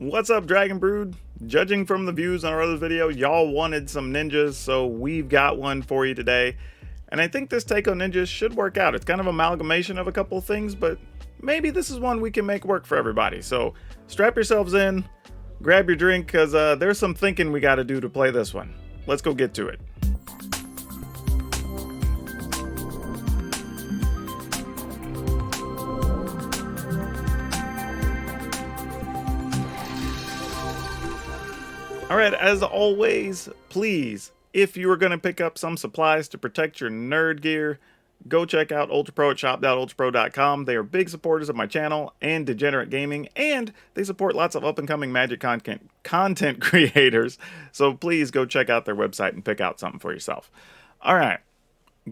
What's up, Dragon Brood? Judging from the views on our other video, y'all wanted some ninjas, so we've got one for you today. And I think this take on ninjas should work out. It's kind of amalgamation of a couple of things, but maybe this is one we can make work for everybody. So strap yourselves in, grab your drink, because there's some thinking we got to do to play this one. Let's go get to it. Alright, as always, please, if you are going to pick up some supplies to protect your nerd gear, go check out UltraPro at shop.ultrapro.com. They are big supporters of my channel and Degenerate Gaming, and they support lots of up-and-coming Magic content creators, so please go check out their website and pick out something for yourself. Alright,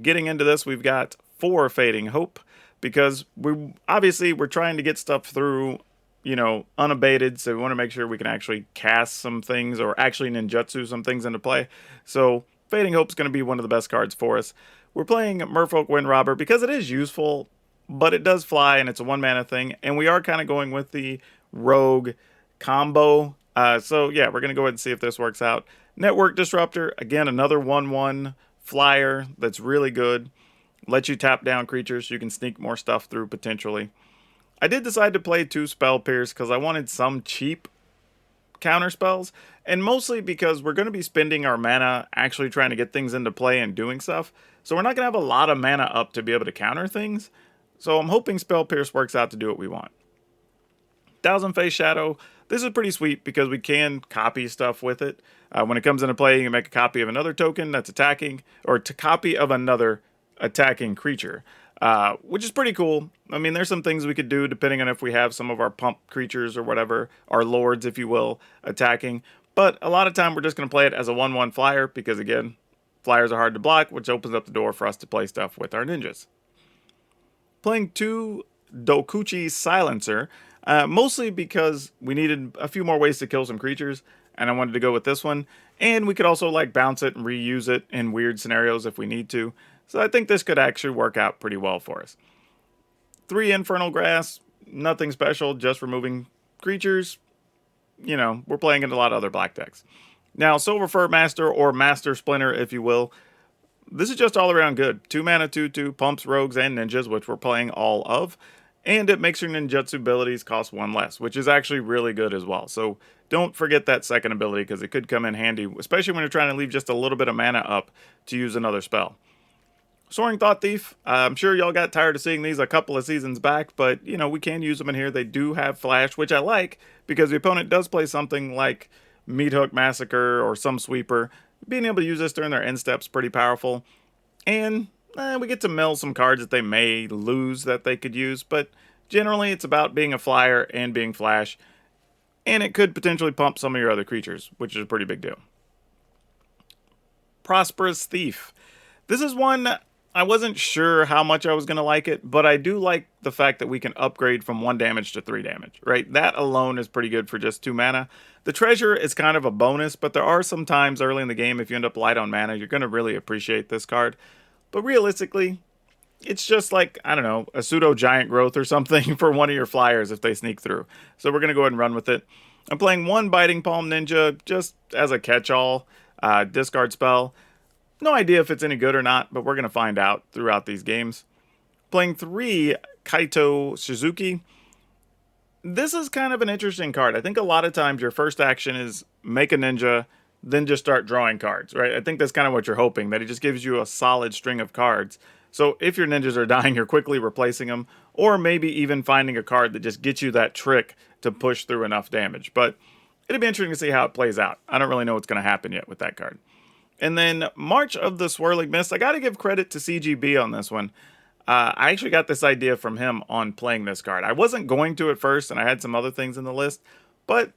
getting into this, we've got 4 Fading Hope, because we're trying to get stuff through, you know, unabated, so we want to make sure we can actually cast some things or actually ninjutsu some things into play. So Fading Hope's going to be one of the best cards for us. We're playing Merfolk Wind Robber because it is useful, but it does fly and it's a 1-mana thing, and we are kind of going with the rogue combo. So yeah, we're going to go ahead and see if this works out. Network Disruptor, again, another 1/1 flyer that's really good. Lets you tap down creatures so you can sneak more stuff through potentially. I did decide to play 2 Spell Pierce because I wanted some cheap counter spells, and mostly because we're going to be spending our mana actually trying to get things into play and doing stuff, so we're not going to have a lot of mana up to be able to counter things, so I'm hoping Spell Pierce works out to do what we want. Thousand Face Shadow, this is pretty sweet because we can copy stuff with it. When it comes into play, you can make a copy of another token that's attacking, or to copy of another attacking creature. Which is pretty cool. I mean, there's some things we could do depending on if we have some of our pump creatures or whatever, our lords, if you will, attacking. But a lot of time we're just going to play it as a 1/1 flyer because, again, flyers are hard to block, which opens up the door for us to play stuff with our ninjas. Playing 2 Dokuchi Silencer, mostly because we needed a few more ways to kill some creatures, and I wanted to go with this one. And we could also like bounce it and reuse it in weird scenarios if we need to. So I think this could actually work out pretty well for us. 3 Infernal Grass, nothing special, just removing creatures. You know, we're playing in a lot of other black decks. Now, Silver Fur Master, or Master Splinter, if you will. This is just all around good. 2 mana, 2/2, pumps, rogues, and ninjas, which we're playing all of. And it makes your ninjutsu abilities cost 1 less, which is actually really good as well. So don't forget that second ability, because it could come in handy, especially when you're trying to leave just a little bit of mana up to use another spell. Soaring Thought Thief, I'm sure y'all got tired of seeing these a couple of seasons back, but, you know, we can use them in here. They do have flash, which I like, because the opponent does play something like Meat Hook Massacre or some sweeper. Being able to use this during their end step's pretty powerful. And we get to mill some cards that they may lose that they could use, but generally it's about being a flyer and being flash, and it could potentially pump some of your other creatures, which is a pretty big deal. Prosperous Thief. This is one I wasn't sure how much I was going to like it, but I do like the fact that we can upgrade from 1 damage to 3 damage, right? That alone is pretty good for just 2 mana. The treasure is kind of a bonus, but there are some times early in the game, if you end up light on mana, you're going to really appreciate this card. But realistically, it's just like, I don't know, a pseudo giant growth or something for one of your flyers if they sneak through. So we're going to go ahead and run with it. I'm playing 1 Biting Palm Ninja just as a catch-all discard spell. No idea if it's any good or not, but we're going to find out throughout these games. Playing 3 Kaito Suzuki. This is kind of an interesting card. I think a lot of times your first action is make a ninja, then just start drawing cards, right? I think that's kind of what you're hoping, that it just gives you a solid string of cards. So if your ninjas are dying, you're quickly replacing them, or maybe even finding a card that just gets you that trick to push through enough damage. But it'll be interesting to see how it plays out. I don't really know what's going to happen yet with that card. And then March of the Swirling Mist. I got to give credit to CGB on this one. I actually got this idea from him on playing this card. I wasn't going to at first, and I had some other things in the list, but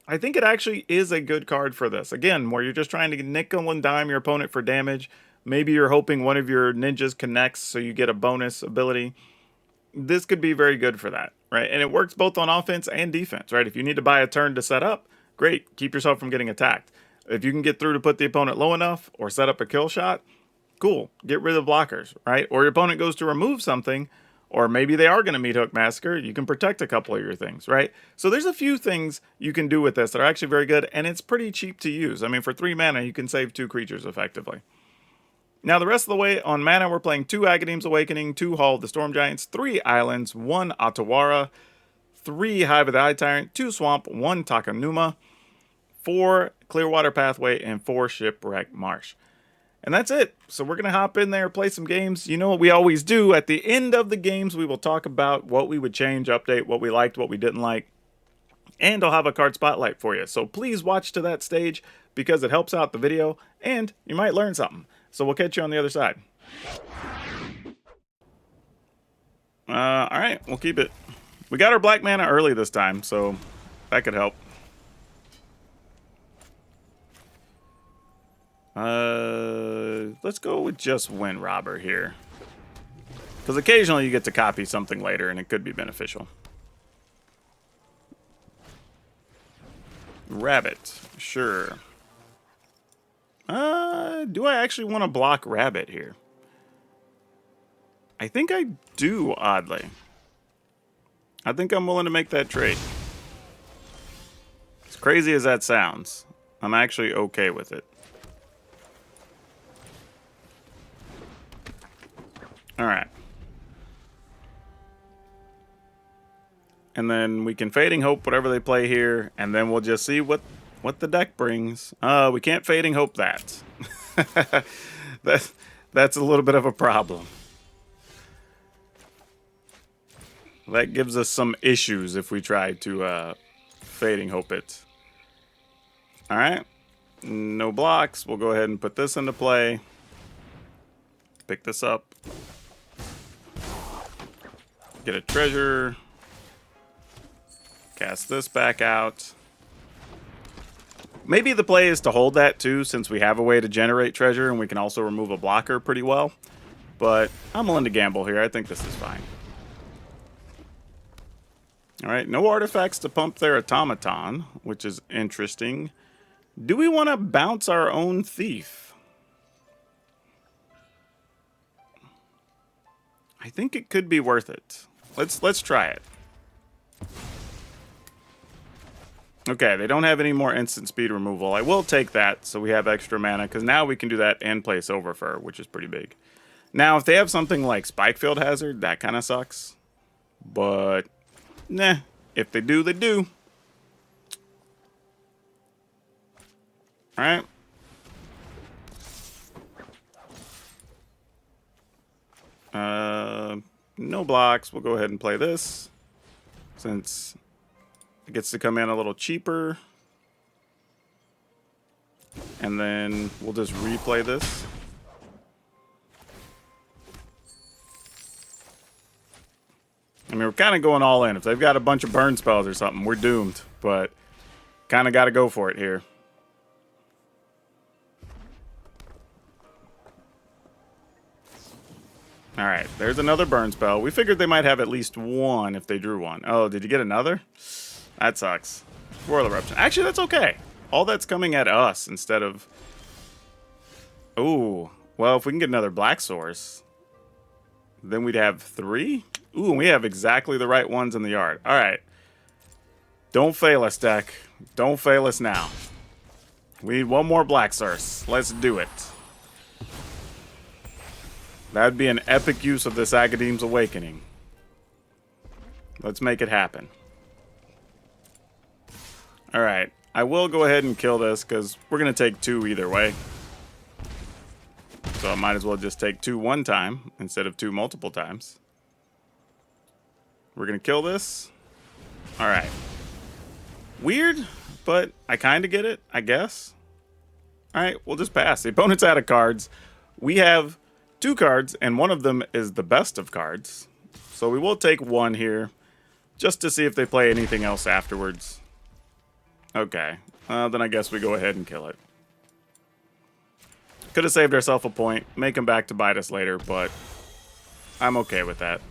I think it actually is a good card for this. Again, where you're just trying to nickel and dime your opponent for damage. Maybe you're hoping one of your ninjas connects so you get a bonus ability. This could be very good for that, right? And it works both on offense and defense, right? If you need to buy a turn to set up, great. Keep yourself from getting attacked. If you can get through to put the opponent low enough or set up a kill shot, cool. Get rid of blockers, right? Or your opponent goes to remove something, Or maybe they are going to meet Hook Massacre. You can protect a couple of your things, right? So there's a few things you can do with this that are actually very good, and it's pretty cheap to use. I mean, for 3 mana, you can save 2 creatures effectively. Now, the rest of the way on mana, we're playing 2 Agadeem's Awakening, 2 Hall of the Storm Giants, 3 Islands, 1 Otawara, 3 Hive of the Eye Tyrant, 2 Swamp, 1 Takanuma, 4 Clearwater Pathway, and 4 Shipwreck Marsh. And that's it. So we're going to hop in there, play some games. You know what we always do. At the end of the games, we will talk about what we would change, update, what we liked, what we didn't like. And I'll have a card spotlight for you. So please watch to that stage because it helps out the video and you might learn something. So we'll catch you on the other side. Alright, we'll keep it. We got our black mana early this time, so that could help. Let's go with just Wind Robber here. Because occasionally you get to copy something later and it could be beneficial. Rabbit, sure. Do I actually want to block Rabbit here? I think I do, oddly. I think I'm willing to make that trade. As crazy as that sounds, I'm actually okay with it. Alright. And then we can Fading Hope whatever they play here, and then we'll just see what the deck brings. We can't Fading Hope that. That's a little bit of a problem. That gives us some issues if we try to Fading Hope it. Alright. No blocks. We'll go ahead and put this into play. Pick this up. Get a treasure. Cast this back out. Maybe the play is to hold that too, since we have a way to generate treasure and we can also remove a blocker pretty well. But I'm willing to gamble here. I think this is fine. Alright, no artifacts to pump their automaton, which is interesting. Do we want to bounce our own thief? I think it could be worth it. Let's try it. Okay, they don't have any more instant speed removal. I will take that so we have extra mana, because now we can do that and play Silverfur, which is pretty big. Now, if they have something like Spikefield Hazard, that kind of sucks. But, nah, if they do, they do. Alright. No blocks. We'll go ahead and play this, since it gets to come in a little cheaper. And then we'll just replay this. I mean, we're kind of going all in. If they've got a bunch of burn spells or something, we're doomed. But kind of got to go for it here. Alright, there's another burn spell. We figured they might have at least one if they drew one. Oh, did you get another? That sucks. Royal Eruption. Actually, that's okay. All that's coming at us instead of... Ooh. Well, if we can get another black source, then we'd have 3. Ooh, and we have exactly the right ones in the yard. Alright. Don't fail us, deck. Don't fail us now. We need one more black source. Let's do it. That'd be an epic use of this Agadeem's Awakening. Let's make it happen. Alright, I will go ahead and kill this, because we're going to take 2 either way. So I might as well just take 2 one time, instead of 2 multiple times. We're going to kill this. Alright. Weird, but I kind of get it, I guess. Alright, we'll just pass. The opponent's out of cards. We have 2 cards, and one of them is the best of cards. So we will take 1 here, just to see if they play anything else afterwards. Okay, then I guess we go ahead and kill it. Could have saved ourselves a point, make them back to bite us later, but I'm okay with that.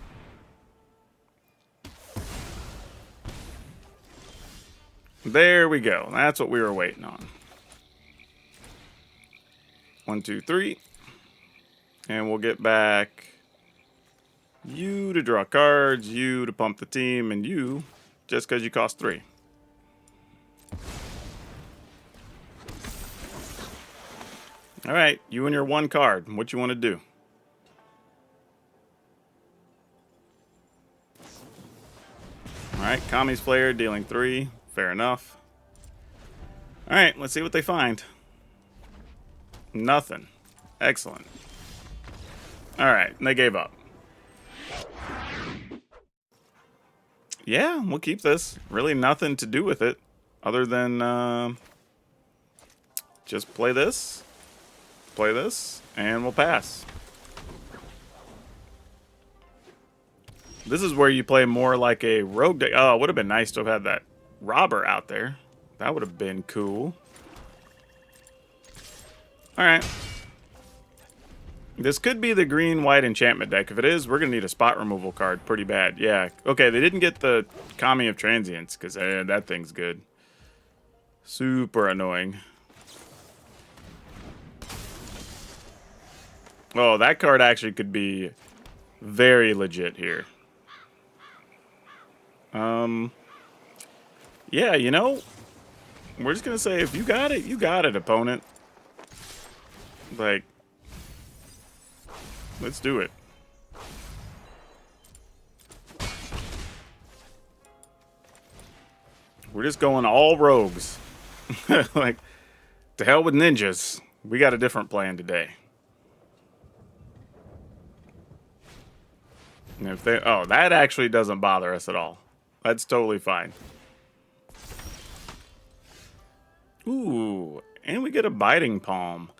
There we go. That's what we were waiting on. 1, 2, 3. And we'll get back You to draw cards, you to pump the team, and you just because you cost 3. Alright, you and your 1 card. What you want to do? Alright, Kami's player dealing 3. Fair enough. Alright, let's see what they find. Nothing. Excellent. Alright, and they gave up. Yeah, we'll keep this. Really nothing to do with it other than just play this, and we'll pass. This is where you play more like a rogue deck. Oh, it would have been nice to have had that robber out there. That would have been cool. Alright. This could be the green-white enchantment deck. If it is, we're going to need a spot removal card pretty bad. Yeah. Okay, they didn't get the Kami of Transience, because that thing's good. Super annoying. Oh, that card actually could be very legit here. Yeah, you know, we're just going to say if you got it, opponent. Like, let's do it. We're just going all rogues. Like, to hell with ninjas. We got a different plan today. And if they, oh, that actually doesn't bother us at all. That's totally fine. Ooh, and we get a Biting Palm.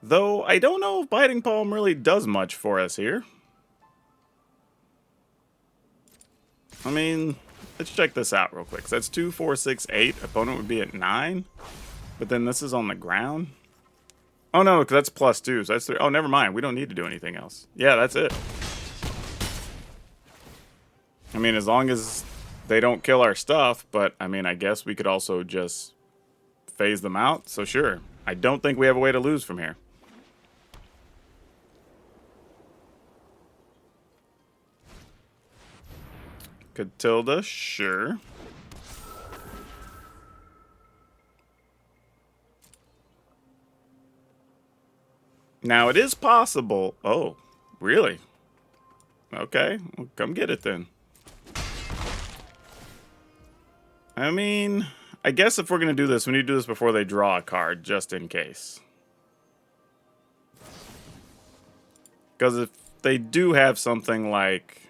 Though, I don't know if Biting Palm really does much for us here. I mean, let's check this out real quick. So that's 2, 4, 6, 8. Opponent would be at 9. But then this is on the ground. Oh, no, because that's +2. So that's 3. Oh, never mind. We don't need to do anything else. Yeah, that's it. I mean, as long as they don't kill our stuff. But, I mean, I guess we could also just phase them out. So, sure. I don't think we have a way to lose from here. Catilda, sure. Now, it is possible. Oh, really? Okay, well, come get it then. I mean, I guess if we're going to do this, we need to do this before they draw a card, just in case. Because if they do have something like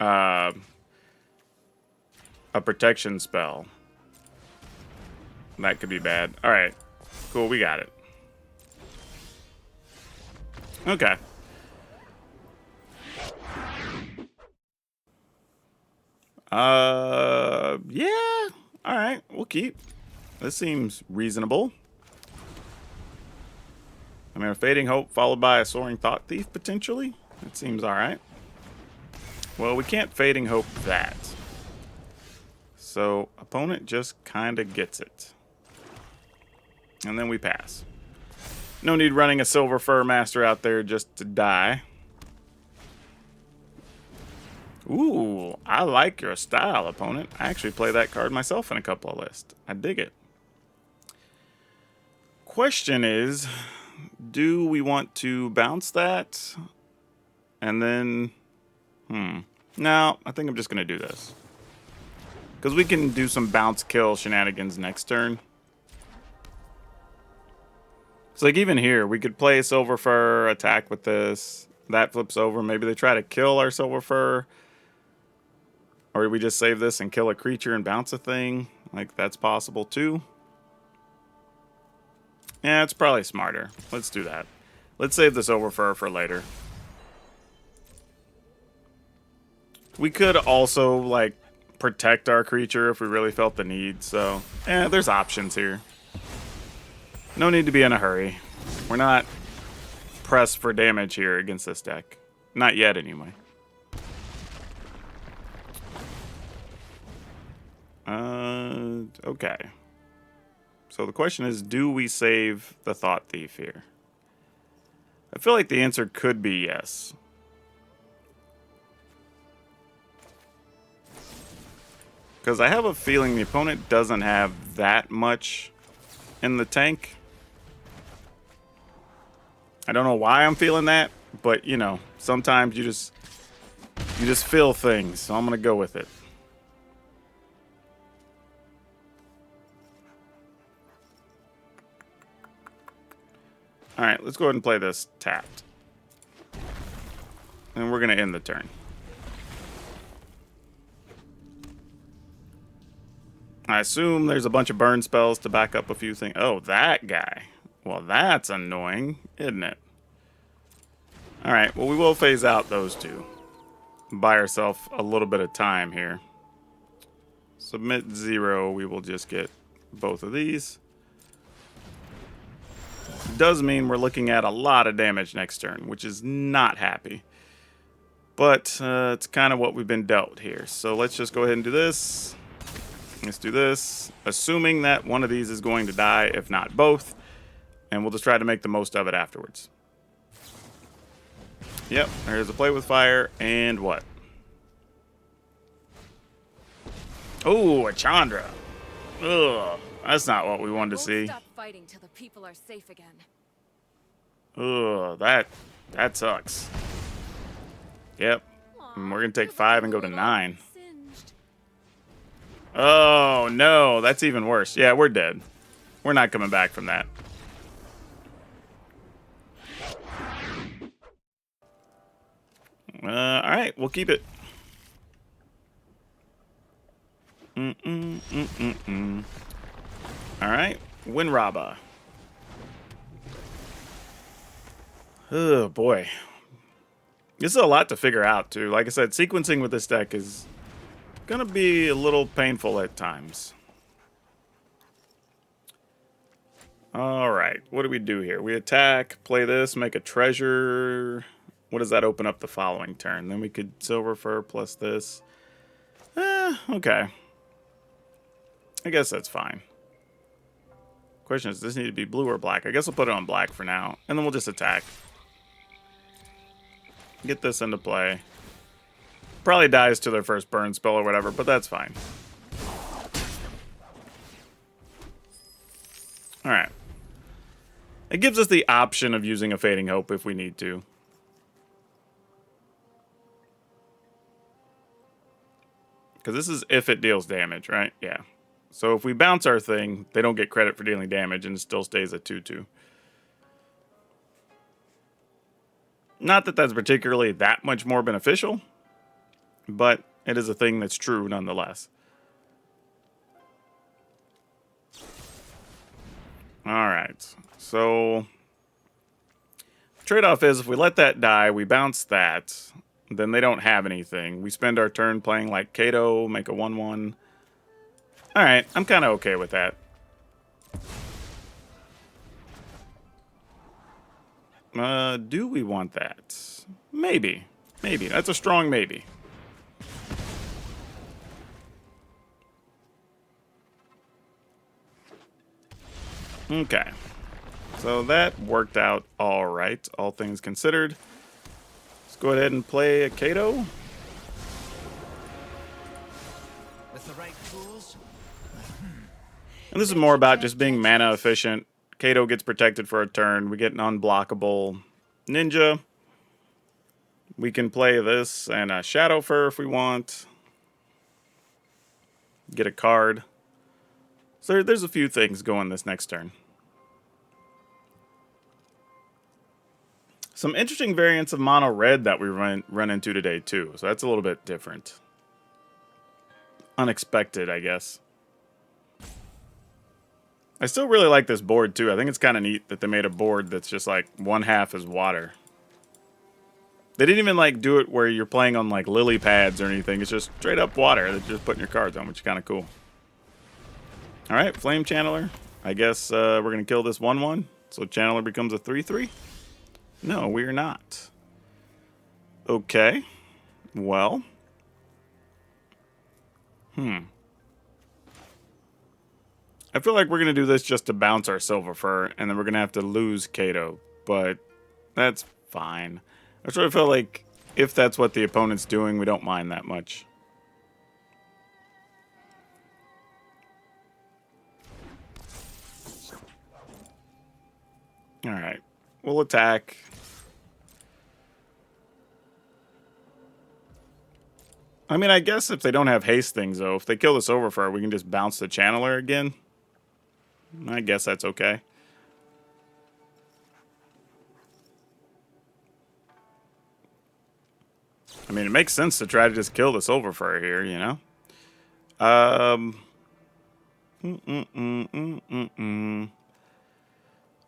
a protection spell, that could be bad. All right, cool, we got it. Okay. Yeah. All right, we'll keep. This seems reasonable. I mean, a Fading Hope followed by a Soaring Thought Thief, potentially? That seems alright. Well, we can't Fading Hope that. So, opponent just kind of gets it. And then we pass. No need running a Silver Fur Master out there just to die. Ooh, I like your style, opponent. I actually play that card myself in a couple of lists. I dig it. Question is, do we want to bounce that? And then, no, I think I'm just going to do this. Because we can do some bounce kill shenanigans next turn. So like even here, we could play Silver Fur, attack with this. That flips over. Maybe they try to kill our Silver Fur. Or we just save this and kill a creature and bounce a thing. Like, that's possible too. Yeah, it's probably smarter. Let's do that. Let's save the Silver Fur for later. We could also, like, protect our creature if we really felt the need. So, there's options here. No need to be in a hurry. We're not pressed for damage here against this deck. Not yet, anyway. Okay. So the question is, do we save the Thought Thief here? I feel like the answer could be yes. Because I have a feeling the opponent doesn't have that much in the tank. I don't know why I'm feeling that, but you know, sometimes you just feel things, so I'm gonna go with it. Alright, let's go ahead and play this tapped. And we're gonna end the turn. I assume there's a bunch of burn spells to back up a few things. Oh, that guy. Well, that's annoying, isn't it? Alright, well, we will phase out those two. Buy ourselves a little bit of time here. Submit 0, we will just get both of these. Does mean we're looking at a lot of damage next turn, which is not happy. But it's kind of what we've been dealt here. So let's just go ahead and do this. Let's do this, assuming that one of these is going to die, if not both. And we'll just try to make the most of it afterwards. Yep, there's a play with fire, and what? Oh, a Chandra. Ugh, that's not what we wanted to see. Stop fighting till the people are safe again. Ugh, that sucks. Yep, and we're gonna take 5 and go to 9. Oh no, that's even worse. Yeah, we're dead. We're not coming back from that. Alright, we'll keep it. Alright, Winraba. Oh boy. This is a lot to figure out too. Like I said, sequencing with this deck is gonna be a little painful at times. Alright, what do we do here? We attack, play this, make a treasure. What does that open up the following turn? Then we could Silver Fur plus this. Okay. I guess that's fine. Question is, does this need to be blue or black? I guess we'll put it on black for now. And then we'll just attack. Get this into play. Probably dies to their first burn spell or whatever, but that's fine. Alright. It gives us the option of using a Fading Hope if we need to. Because this is if it deals damage, right? Yeah. So if we bounce our thing, they don't get credit for dealing damage and it still stays at 2/2. Not that that's particularly that much more beneficial, but it is a thing that's true nonetheless. Alright, so trade-off is if we let that die, we bounce that, then they don't have anything. We spend our turn playing like Kato, make a 1/1. Alright, I'm kind of okay with that. Do we want that? Maybe. Maybe. That's a strong maybe. Okay. So that worked out all right, all things considered. Let's go ahead and play a Kato. With the right tools. And this is more about just being mana efficient. Kato gets protected for a turn. We get an unblockable ninja. We can play this and a Shadow Fur if we want. Get a card. So there's a few things going this next turn. Some interesting variants of mono red that we run into today too. So that's a little bit different. Unexpected, I guess. I still really like this board too. I think it's kind of neat that they made a board that's just like 1/2 is water. They didn't even like do it where you're playing on like lily pads or anything. It's just straight up water that you're just putting your cards on, which is kind of cool. All right, Flame Channeler. I guess we're going to kill this 1/1. So Channeler becomes a 3/3. No, we're not. Okay. Well. I feel like we're going to do this just to bounce our Silver Fur, and then we're going to have to lose Kato. But that's fine. I sort of feel like if that's what the opponent's doing, we don't mind that much. Alright. We'll attack. I mean, I guess if they don't have haste things, though, if they kill this Overfur, we can just bounce the Channeler again. I guess that's okay. I mean, it makes sense to try to just kill this Overfur here, you know? And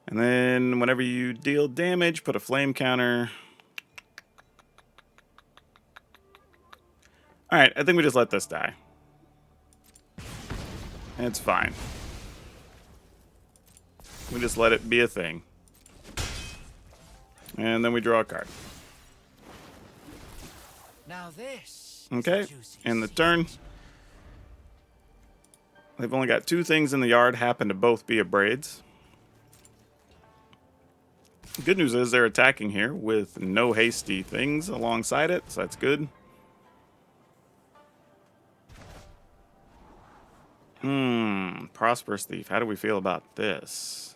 then whenever you deal damage, put a flame counter. Alright, I think we just let this die. It's fine. We just let it be a thing. And then we draw a card. Now this. Okay, and the turn. They've only got 2 things in the yard, happen to both be Abrades. Good news is they're attacking here with no hasty things alongside it, so that's good. Prosperous Thief. How do we feel about this?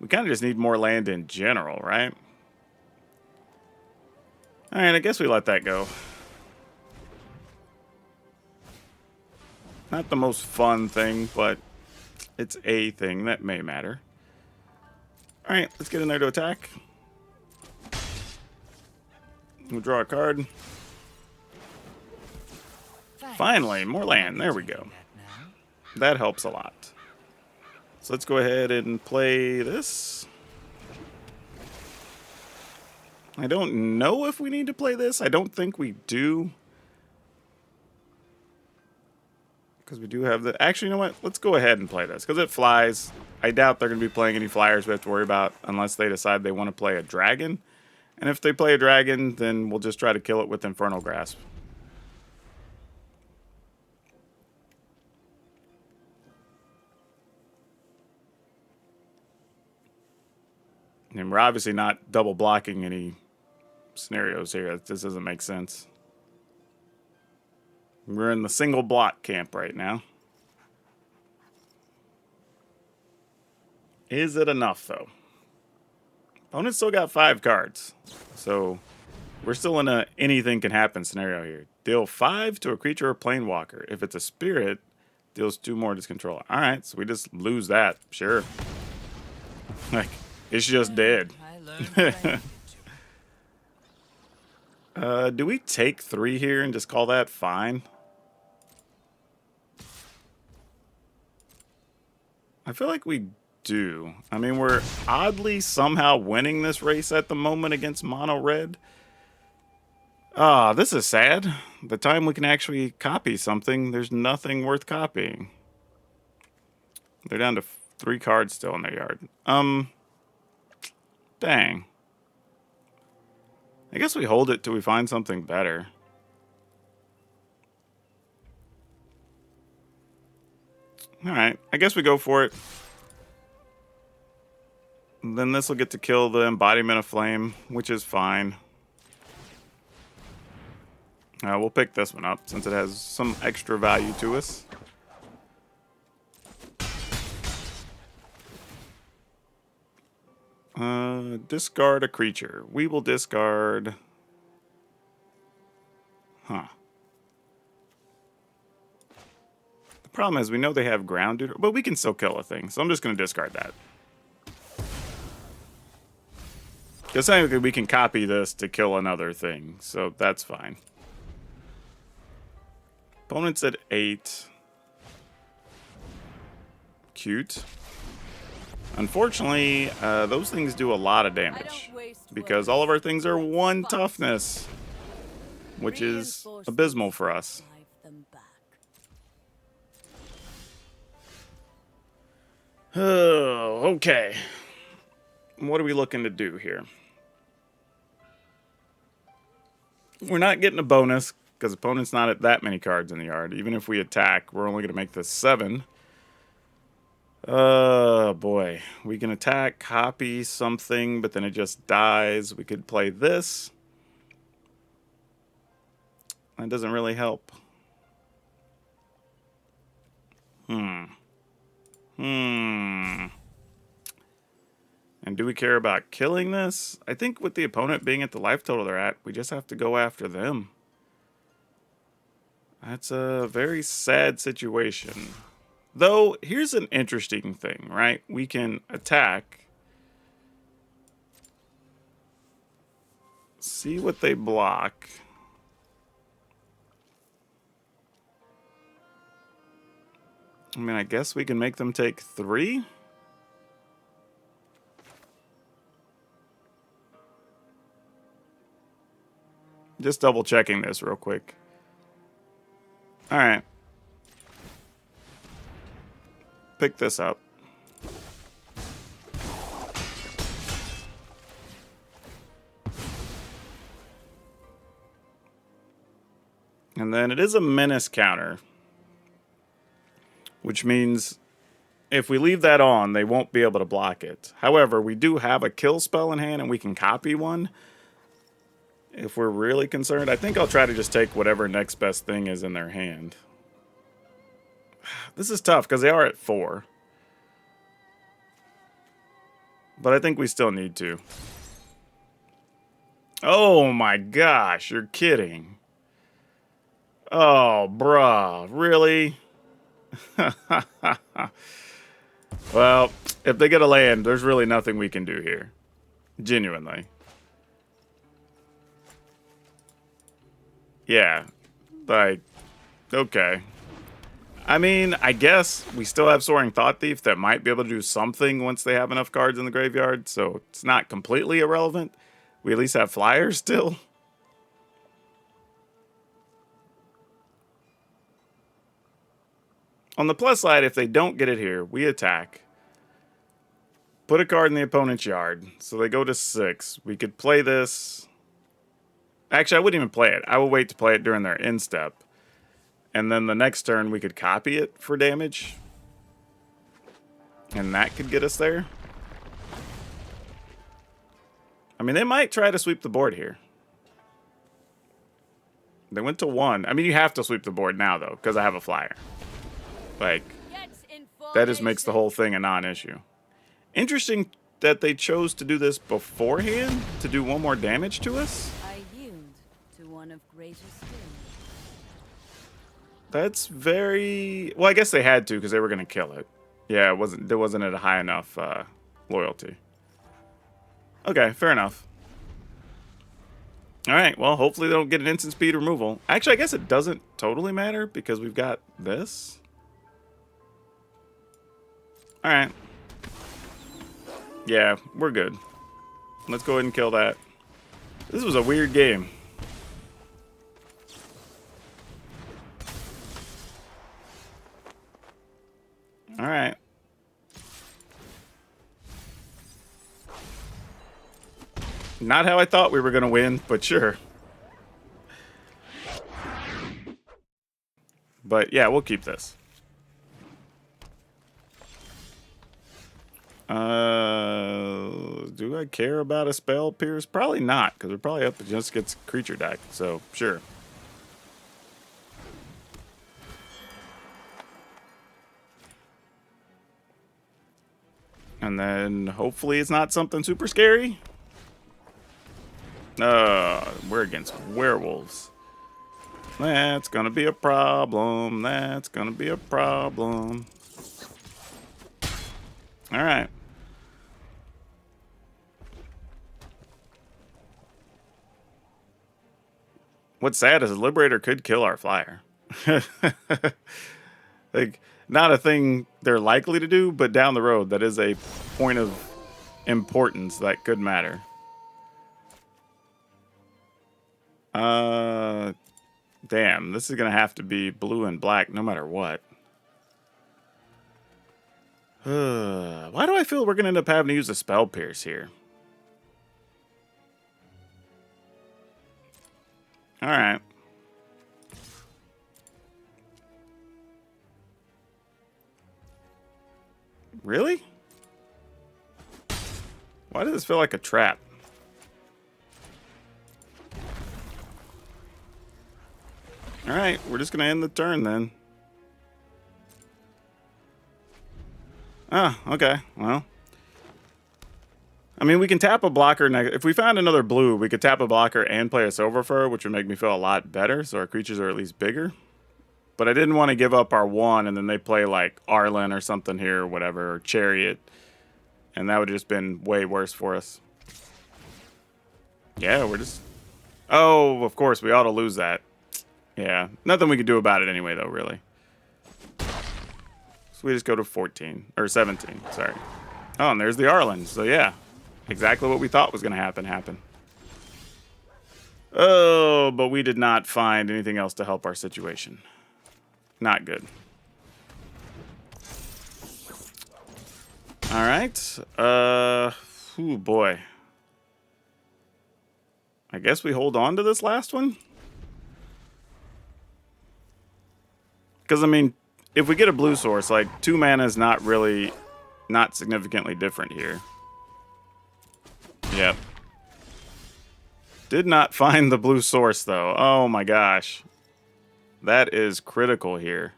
We kind of just need more land in general, right? Alright, I guess we let that go. Not the most fun thing, but it's a thing that may matter. Alright, let's get in there to attack. We'll draw a card. Finally, more land. There we go. That helps a lot. So let's go ahead and play this. I don't know if we need to play this. I don't think we do. Because we do have the... Actually, you know what? Let's go ahead and play this. Because it flies. I doubt they're going to be playing any flyers we have to worry about unless they decide they want to play a dragon. And if they play a dragon, then we'll just try to kill it with Infernal Grasp. And we're obviously not double blocking any scenarios here. This doesn't make sense. We're in the single block camp right now. Is it enough, though? Opponent's still got 5 cards. So we're still in a anything can happen scenario here. Deal 5 to a creature or planeswalker. If it's a spirit, deals 2 more to control. Alright, so we just lose that. Sure. Like, it's just dead. Do we take 3 here and just call that fine? I feel like we do. I mean, we're oddly somehow winning this race at the moment against Mono Red. Ah, this is sad. The time we can actually copy something, there's nothing worth copying. They're down to 3 cards still in their yard. Dang. I guess we hold it till we find something better. Alright, I guess we go for it. And then this will get to kill the Embodiment of Flame, which is fine. We'll pick this one up since it has some extra value to us. Discard a creature. We will discard... Huh. The problem is we know they have Ground Eater, but we can still kill a thing, so I'm just going to discard that. Because technically we can copy this to kill another thing, so that's fine. Opponent's at 8. Cute. Unfortunately, those things do a lot of damage. Because all of our things are 1 toughness. Which is abysmal for us. Oh, okay. What are we looking to do here? We're not getting a bonus, because opponent's not at that many cards in the yard. Even if we attack, we're only going to make this 7. Oh, boy. We can attack, copy something, but then it just dies. We could play this. That doesn't really help. do we care about killing this? I think with the opponent being at the life total they're at, we just have to go after them. That's a very sad situation. Though, here's an interesting thing, right? We can attack. See what they block. I mean, I guess we can make them take 3. Just double checking this real quick. All right. Pick this up. And then it is a menace counter, which means if we leave that on, they won't be able to block it. However, we do have a kill spell in hand and we can copy one. If we're really concerned, I think I'll try to just take whatever next best thing is in their hand. This is tough because they are at 4. But I think we still need to. Oh my gosh, you're kidding. Oh, bruh, really? Well, if they get a land, there's really nothing we can do here. Genuinely. Yeah, like, okay. I mean, I guess we still have Soaring Thought Thief that might be able to do something once they have enough cards in the graveyard, so it's not completely irrelevant. We at least have flyers still. On the plus side, if they don't get it here, we attack. Put a card in the opponent's yard, so they go to 6. We could play this. Actually, I wouldn't even play it. I will wait to play it during their end step. And then the next turn, we could copy it for damage. And that could get us there. I mean, they might try to sweep the board here. They went to 1. I mean, you have to sweep the board now, though, because I have a flyer. Like, that just makes the whole thing a non-issue. Interesting that they chose to do this beforehand, to do 1 more damage to us. I yield to one of greater skill. That's very... Well, I guess they had to, because they were going to kill it. Yeah, there wasn't at a high enough loyalty. Okay, fair enough. Alright, well, hopefully they don't get an instant speed removal. Actually, I guess it doesn't totally matter, because we've got this. Alright. Yeah, we're good. Let's go ahead and kill that. This was a weird game. Alright. Not how I thought we were going to win, but sure. But yeah, we'll keep this. Do I care about a spell pierce? Probably not, because we're probably up just against creature deck, so sure. And then hopefully it's not something super scary. We're against werewolves. That's gonna be a problem. That's gonna be a problem. All right. What's sad is the Liberator could kill our flyer. Like, not a thing they're likely to do, but down the road, that is a point of importance that could matter. Damn, this is gonna have to be blue and black no matter what. Why do I feel we're gonna end up having to use a spell pierce here? Alright. Really? Why does this feel like a trap? Alright, we're just gonna end the turn then. Oh, okay. Well. I mean, we can tap a blocker. If we found another blue, we could tap a blocker and play a Silver Fur, which would make me feel a lot better, so our creatures are at least bigger. But I didn't want to give up our 1, and then they play, like, Arlen or something here, or whatever, or Chariot. And that would have just been way worse for us. Yeah, we're just... Oh, of course, we ought to lose that. Yeah, nothing we could do about it anyway, though, really. So we just go to 14, or 17, sorry. Oh, and there's the Arlen, so yeah. Exactly what we thought was going to happen. Oh, but we did not find anything else to help our situation. Not good. All right. Oh boy. I guess we hold on to this last one. Because, I mean, if we get a blue source, like, 2 mana is not significantly different here. Yep. Did not find the blue source, though. Oh, my gosh. That is critical here.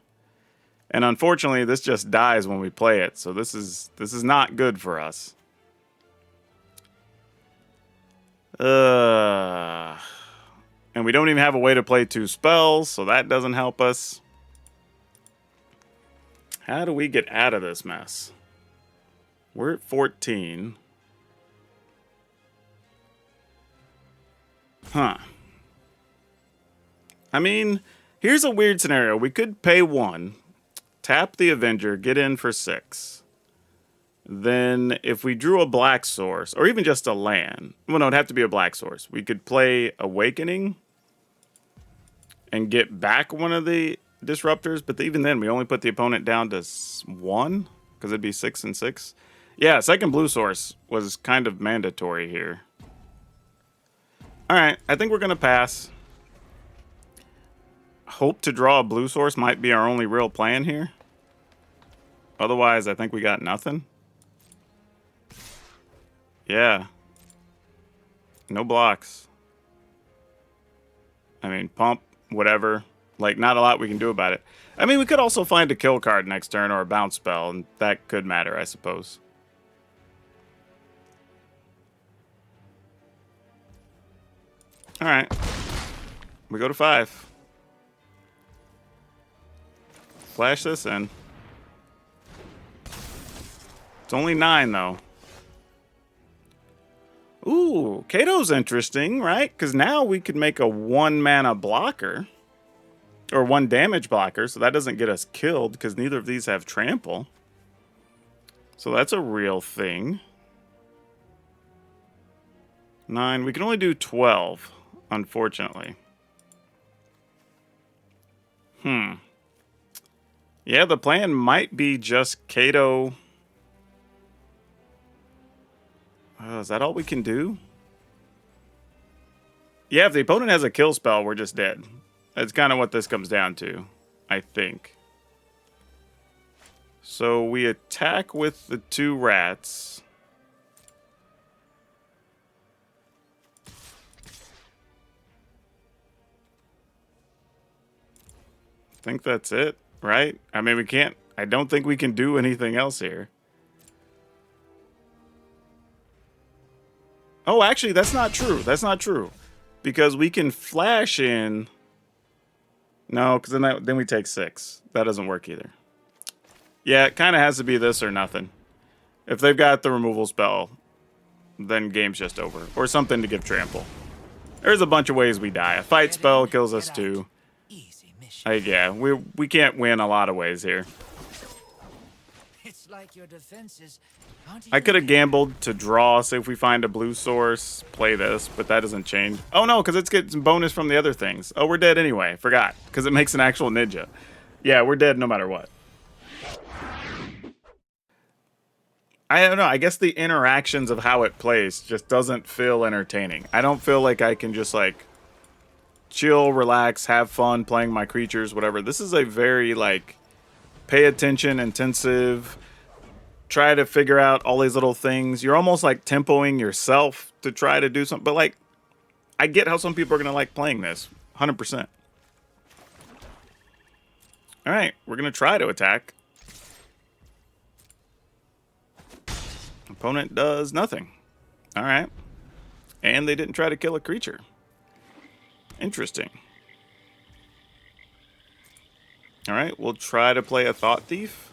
And unfortunately, this just dies when we play it, so this is not good for us. And we don't even have a way to play 2 spells, so that doesn't help us. How do we get out of this mess? We're at 14. Huh. I mean, here's a weird scenario. We could pay 1, tap the Avenger, get in for 6. Then if we drew a black source, or even just a land, well, no, it'd have to be a black source. We could play Awakening and get back one of the disruptors, but even then, we only put the opponent down to 1, because it'd be 6 and 6. Yeah, second blue source was kind of mandatory here. All right, I think we're going to pass. Hope to draw a blue source might be our only real plan here. Otherwise, I think we got nothing. Yeah. No blocks. I mean, pump, whatever. Like, not a lot we can do about it. I mean, we could also find a kill card next turn or a bounce spell, and that could matter, I suppose. All right. We go to 5. Flash this in. It's only 9, though. Ooh, Kato's interesting, right? Because now we could make a 1-mana blocker. Or 1 damage blocker, so that doesn't get us killed, because neither of these have trample. So that's a real thing. 9. We can only do 12, unfortunately. Yeah, the plan might be just Kato. Is that all we can do? Yeah, if the opponent has a kill spell, we're just dead. That's kind of what this comes down to, I think. So we attack with the 2 rats. I think that's it, right? I mean, we can't... I don't think we can do anything else here. Oh, actually, that's not true. That's not true. Because we can flash in... No, because then we take 6. That doesn't work either. Yeah, it kind of has to be this or nothing. If they've got the removal spell, then game's just over. Or something to give trample. There's a bunch of ways we die. A fight spell kills us too. Yeah, we can't win a lot of ways here. It's like your defenses aren't I even could have gambled to draw, say if we find a blue source, play this, but that doesn't change. Oh no, because it's getting bonus from the other things. Oh, we're dead anyway. Forgot, because it makes an actual ninja. Yeah, we're dead no matter what. I don't know. I guess the interactions of how it plays just doesn't feel entertaining. I don't feel like I can just like chill, relax, have fun playing my creatures, whatever. This is a very like pay attention, intensive, try to figure out all these little things. You're almost like tempoing yourself to try to do something. But like, I get how some people are going to like playing this. 100%. All right, we're going to try to attack. Opponent does nothing. All right. And they didn't try to kill a creature. Interesting. All right, we'll try to play a Thought Thief.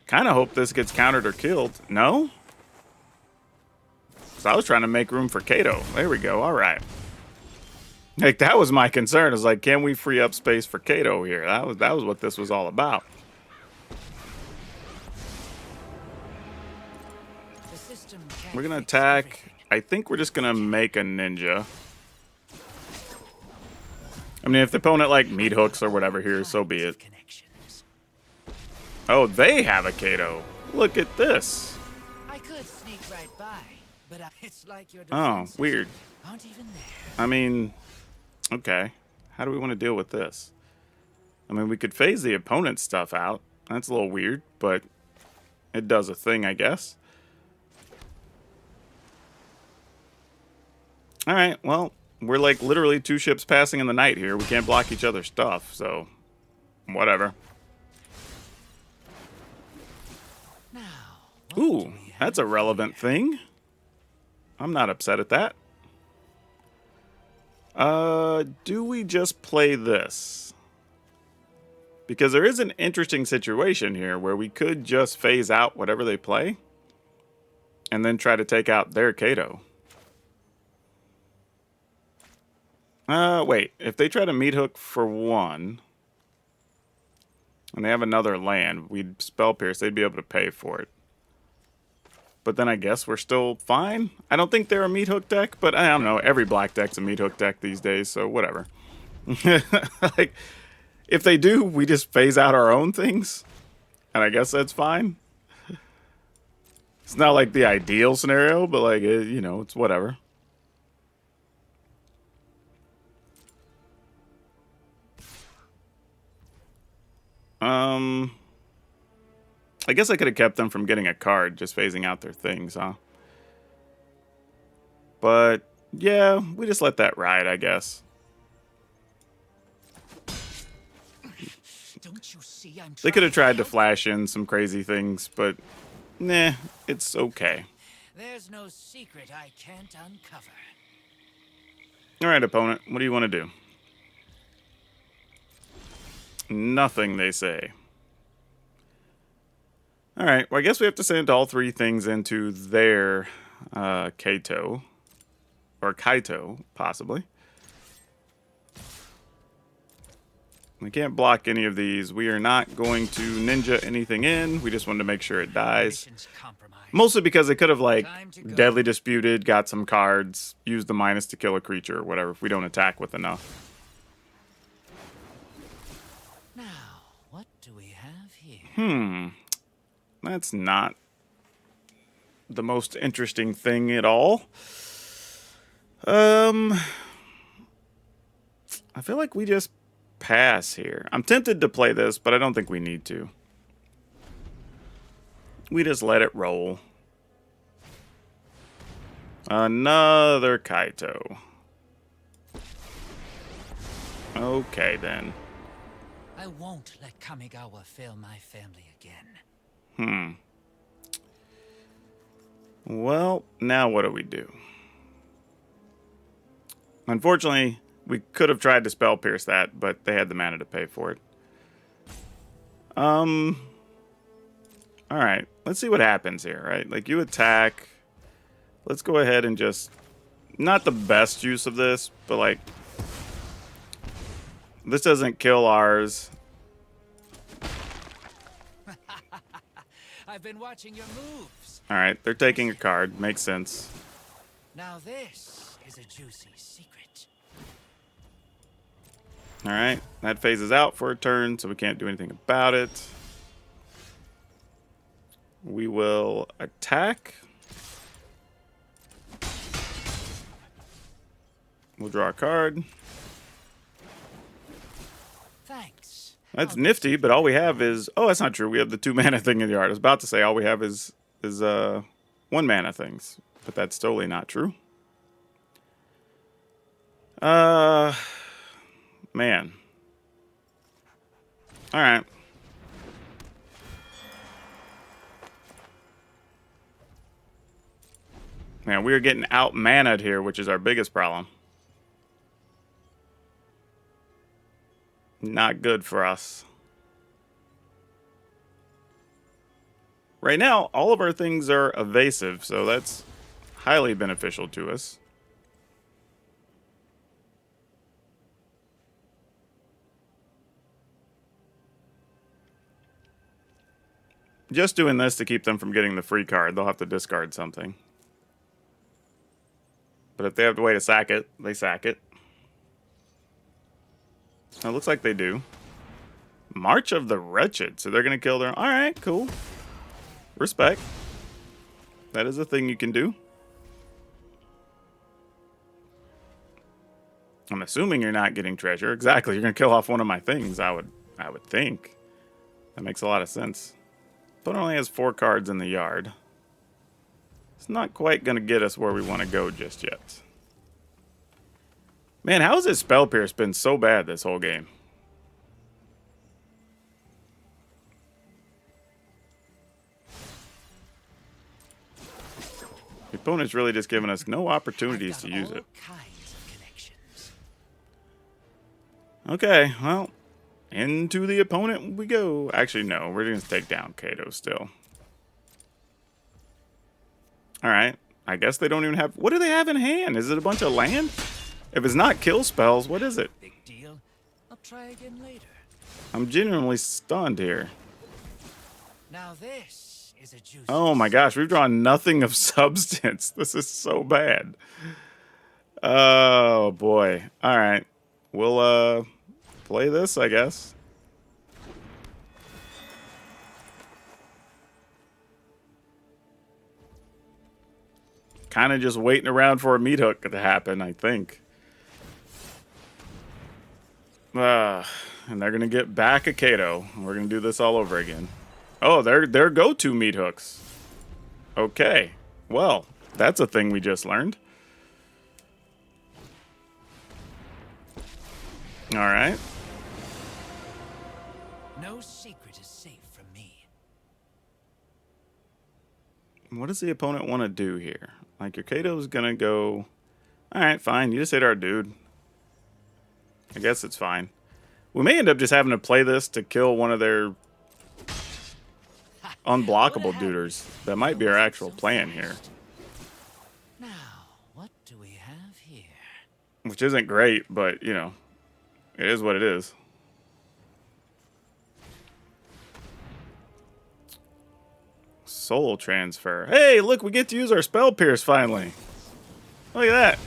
Kind of hope this gets countered or killed. No? So I was trying to make room for Kato. There we go. All right. Like, that was my concern. Is like, can we free up space for Kato here? That was what this was all about. The system can't We're gonna fix attack. everything. I think we're just gonna make a ninja. I mean, if the opponent like meat hooks or whatever here, so be it. Connections. Oh, they have a Kato. Look at this. I could sneak right by, but it's like your Oh, defenses weird. aren't even there. I mean, okay. How do we want to deal with this? I mean, we could phase the opponent's stuff out. That's a little weird, but it does a thing, I guess. All right, well, we're like literally 2 ships passing in the night here. We can't block each other's stuff, so whatever. Now, Ooh, that's a relevant thing. I'm not upset at that. Do we just play this? Because there is an interesting situation here where we could just phase out whatever they play and then try to take out their Kato. Wait. If they try to meat hook for 1 and they have another land, we'd spell pierce. They'd be able to pay for it. But then I guess we're still fine. I don't think they're a meat hook deck, but I don't know. Every black deck's a meat hook deck these days, so whatever. Like, if they do, we just phase out our own things, and I guess that's fine. It's not like the ideal scenario, but like, you know, it's whatever. I guess I could have kept them from getting a card, just phasing out their things, huh? But, yeah, we just let that ride, I guess. don't you see I'm They could have trying tried to help? flash in some crazy things, but, nah, it's okay. There's no secret I can't uncover. All right, opponent, what do you want to do? Nothing, they say. All right, well, I guess we have to send all 3 things into their Kato. Or Kaito, possibly. We can't block any of these. We are not going to ninja anything in. We just wanted to make sure it dies. Mission's compromised. Mostly because they could have, like, Time to go. deadly disputed, got some cards, used the minus to kill a creature or whatever if we don't attack with enough. Now, what do we have here? That's not the most interesting thing at all. I feel like we just pass here. I'm tempted to play this, but I don't think we need to. We just let it roll. Another Kaito. Okay, then. I won't let Kamigawa fail my family again. Well, now what do we do? Unfortunately, we could have tried to spell pierce that, but they had the mana to pay for it. Alright, let's see what happens here, right? Like, you attack. Let's go ahead and just... Not the best use of this, but like... This doesn't kill ours. I've been watching your moves. Alright, they're taking a card. Makes sense. Now this is a juicy secret. Alright, that phases out for a turn, so we can't do anything about it. We will attack. We'll draw a card. Thanks. That's nifty, but all we have is... Oh, that's not true. We have the 2 mana thing in the yard. I was about to say all we have is 1 mana things, but that's totally not true. Man. All right. Man, we are getting out-mana'd here, which is our biggest problem. Not good for us. Right now, all of our things are evasive, so that's highly beneficial to us. Just doing this to keep them from getting the free card. They'll have to discard something. But if they have to wait to sack it, they sack it. It looks like they do. March of the Wretched. So they're going to kill their... Alright, cool. Respect. That is a thing you can do. I'm assuming you're not getting treasure. Exactly. You're going to kill off one of my things, I would think. That makes a lot of sense. But it only has 4 cards in the yard. It's not quite going to get us where we want to go just yet. Man, how has this Spell Pierce been so bad this whole game? The opponent's really just giving us no opportunities to use it. Okay, well, into the opponent we go. Actually, no, we're going to take down Kato still. Alright, I guess they don't even have... What do they have in hand? Is it a bunch of land? If it's not kill spells, what is it? Big deal. I'll try again later. I'm genuinely stunned here. Now this is a juicy... Oh my gosh, we've drawn nothing of substance. This is so bad. Oh boy. Alright, we'll play this, I guess. Kind of just waiting around for a meat hook to happen, I think. And they're going to get back a Kato. We're going to do this all over again. Oh, they're go-to meat hooks. Okay. Well, that's a thing we just learned. All right. No secret is safe from me. What does the opponent want to do here? Like, your Kato's going to go... Alright, fine. You just hit our dude. I guess it's fine. We may end up just having to play this to kill one of their unblockable duders. That might be our actual plan here. Now, what do we have here? Which isn't great, but, you know, it is what it is. Soul transfer. Hey, look, we get to use our Spell Pierce finally. Look at that.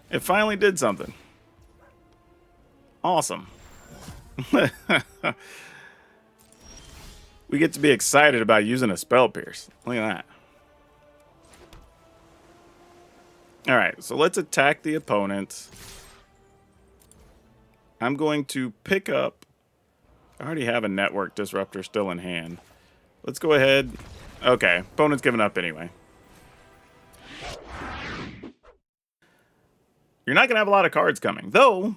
It finally did something. Awesome. We get to be excited about using a Spell Pierce. Look at that. Alright, so let's attack the opponent. I'm going to pick up... I already have a Network Disruptor still in hand. Let's go ahead. Okay, opponent's giving up anyway. You're not going to have a lot of cards coming. Though,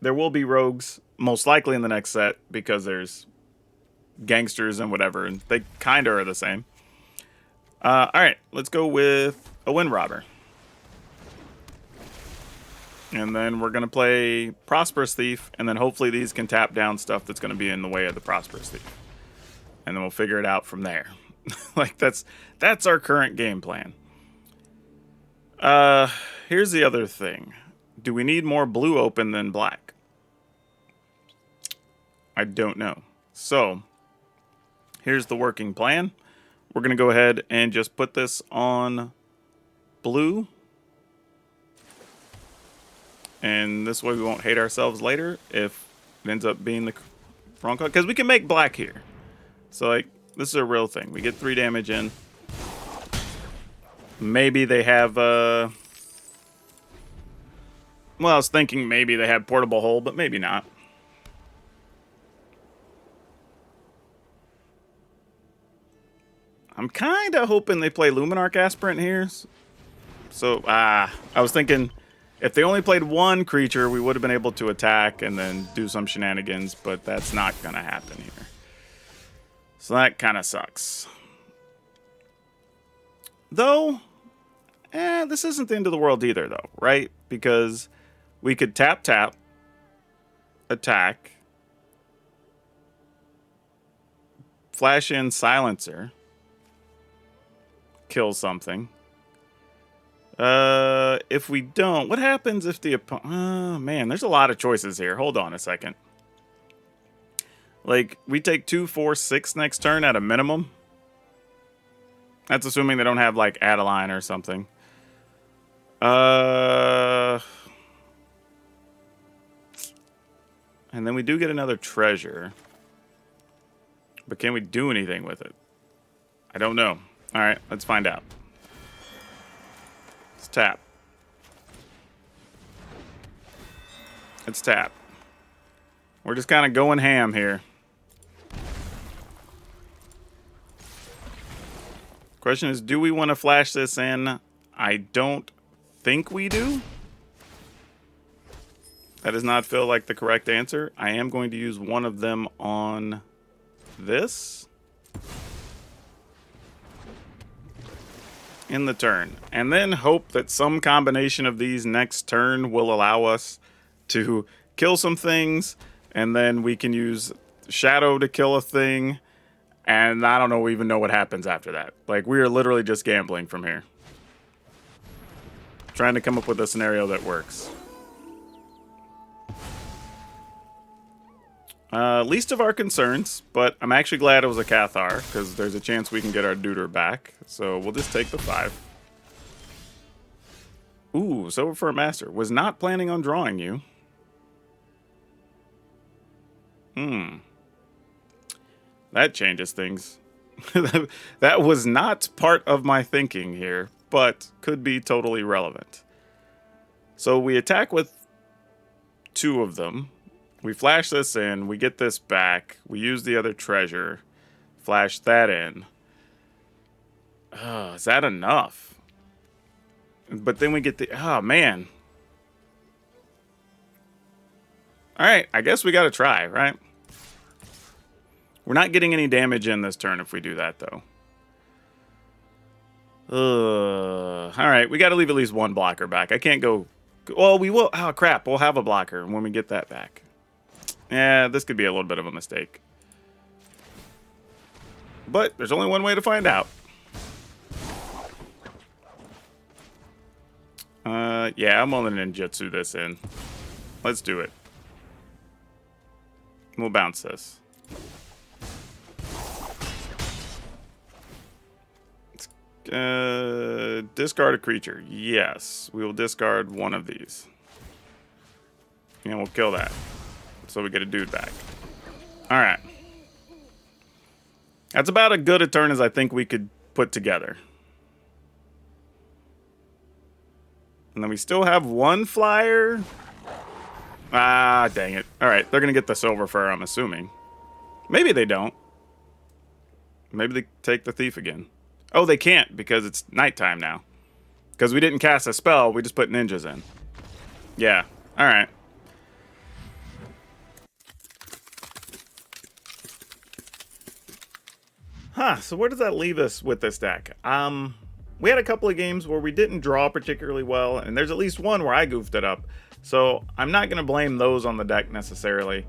there will be rogues, most likely in the next set, because there's gangsters and whatever, and they kind of are the same. Alright, let's go with a Wind Robber. And then we're going to play Prosperous Thief, and then hopefully these can tap down stuff that's going to be in the way of the Prosperous Thief. And then we'll figure it out from there. Like, that's our current game plan. Here's the other thing. Do we need more blue open than black? I don't know. So, here's the working plan. We're going to go ahead and just put this on blue. And this way we won't hate ourselves later if it ends up being the wrong color. Because we can make black here. So, like, this is a real thing. We get 3 damage in. Maybe they have, well, I was thinking maybe they have Portable Hole, but maybe not. I'm kind of hoping they play Luminarch Aspirant here. So, I was thinking if they only played 1 creature, we would have been able to attack and then do some shenanigans, but that's not going to happen here. So that kind of sucks. Though, This isn't the end of the world either, though, right? Because we could tap, attack, flash in Silencer, kill something. If we don't, what happens if the opponent... man, there's a lot of choices here. Hold on a second. Like, we take 2, 4, 6 next turn at a minimum. That's assuming they don't have, like, Adeline or something. And then we do get another treasure. But can we do anything with it? I don't know. All right, let's find out. Let's tap. Let's tap. We're just kind of going ham here. Question is, do we want to flash this in? I don't think we do. That does not feel like the correct answer. I am going to use one of them on this in the turn, and then hope that some combination of these next turn will allow us to kill some things, and then we can use Shadow to kill a thing, and I don't even know what happens after that. Like, we are literally just gambling from here, trying to come up with a scenario that works. Least of our concerns, but I'm actually glad it was a Cathar, because there's a chance we can get our Deuter back. So we'll just take the 5. Ooh, Silver for a Master. Was not planning on drawing you. That changes things. That was not part of my thinking here, but could be totally relevant. So we attack with 2 of them. We flash this in, we get this back, we use the other treasure, flash that in. Is that enough? But then we get the... oh, man. Alright, I guess we gotta try, right? We're not getting any damage in this turn if we do that, though. Alright, we gotta leave at least one blocker back. I can't go... well, we will... oh, crap, we'll have a blocker when we get that back. Yeah, this could be a little bit of a mistake. But there's only one way to find out. Yeah, I'm willing to ninjutsu this in. Let's do it. We'll bounce this. Discard a creature. Yes, we will discard one of these. And we'll kill that. So we get a dude back. Alright. That's about as good a turn as I think we could put together. And then we still have one flyer. Ah, dang it. Alright, they're going to get the silver fur, I'm assuming. Maybe they don't. Maybe they take the thief again. Oh, they can't because it's nighttime now. Because we didn't cast a spell, we just put ninjas in. Yeah, alright. Huh, so where does that leave us with this deck? We had a couple of games where we didn't draw particularly well, and there's at least one where I goofed it up. So I'm not going to blame those on the deck necessarily.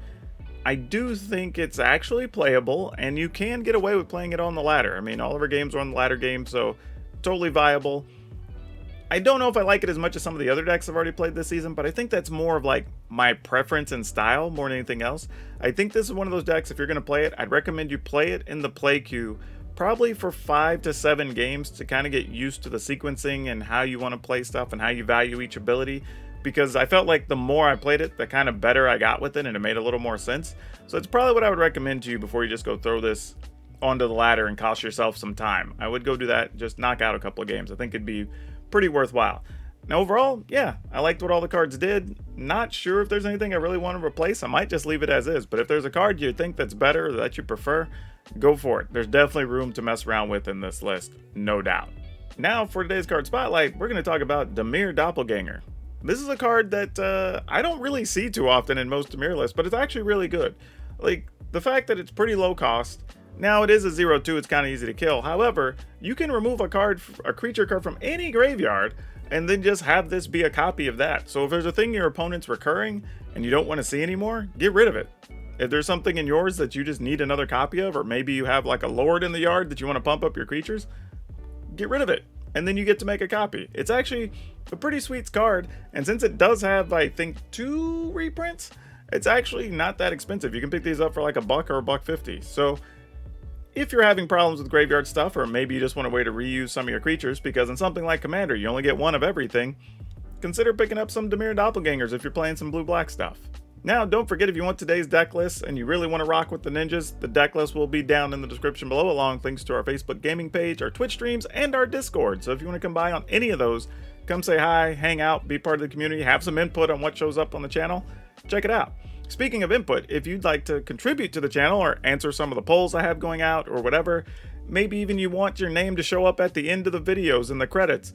I do think it's actually playable, and you can get away with playing it on the ladder. I mean, all of our games are on the ladder game, so totally viable. I don't know if I like it as much as some of the other decks I've already played this season, but I think that's more of like my preference and style more than anything else. I think this is one of those decks, if you're going to play it, I'd recommend you play it in the play queue probably for 5 to 7 games to kind of get used to the sequencing and how you want to play stuff and how you value each ability. Because I felt like the more I played it, the kind of better I got with it, and it made a little more sense. So it's probably what I would recommend to you before you just go throw this onto the ladder and cost yourself some time. I would go do that, just knock out a couple of games. I think it'd be pretty worthwhile. Now overall, yeah, I liked what all the cards did. Not sure if there's anything I really want to replace. I might just leave it as is, but if there's a card you think that's better or that you prefer, go for it. There's definitely room to mess around with in this list, no doubt. Now for today's card spotlight, we're going to talk about Dimir Doppelganger. This is a card that I don't really see too often in most Dimir lists, but it's actually really good. Like, the fact that it's pretty low cost, Now it is a 0/2, it's kind of easy to kill. However, you can remove a creature card from any graveyard and then just have this be a copy of that. So if there's a thing your opponent's recurring and you don't want to see anymore, get rid of it. If there's something in yours that you just need another copy of, or maybe you have like a lord in the yard that you want to pump up your creatures, get rid of it. And then you get to make a copy. It's actually a pretty sweet card, and since it does have, I think, 2 reprints, it's actually not that expensive. You can pick these up for like $1 or $1.50. So if you're having problems with graveyard stuff, or maybe you just want a way to reuse some of your creatures, because in something like Commander, you only get 1 of everything, consider picking up some Dimir Doppelgangers if you're playing some blue-black stuff. Now, don't forget, if you want today's deck list and you really want to rock with the ninjas, the deck list will be down in the description below, along with links to our Facebook gaming page, our Twitch streams, and our Discord. So if you want to come by on any of those, come say hi, hang out, be part of the community, have some input on what shows up on the channel, check it out. Speaking of input, if you'd like to contribute to the channel or answer some of the polls I have going out or whatever, maybe even you want your name to show up at the end of the videos in the credits,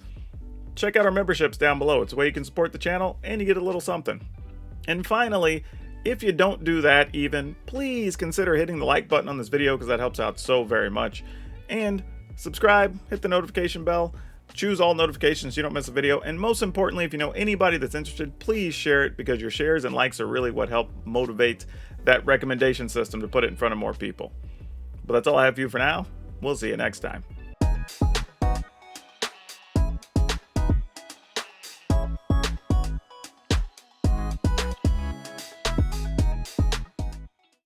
check out our memberships down below. It's a way you can support the channel and you get a little something. And finally, if you don't do that even, please consider hitting the like button on this video, because that helps out so very much. And subscribe, hit the notification bell, choose all notifications so you don't miss a video. And most importantly, if you know anybody that's interested, please share it, because your shares and likes are really what help motivate that recommendation system to put it in front of more people. But that's all I have for you for now. We'll see you next time.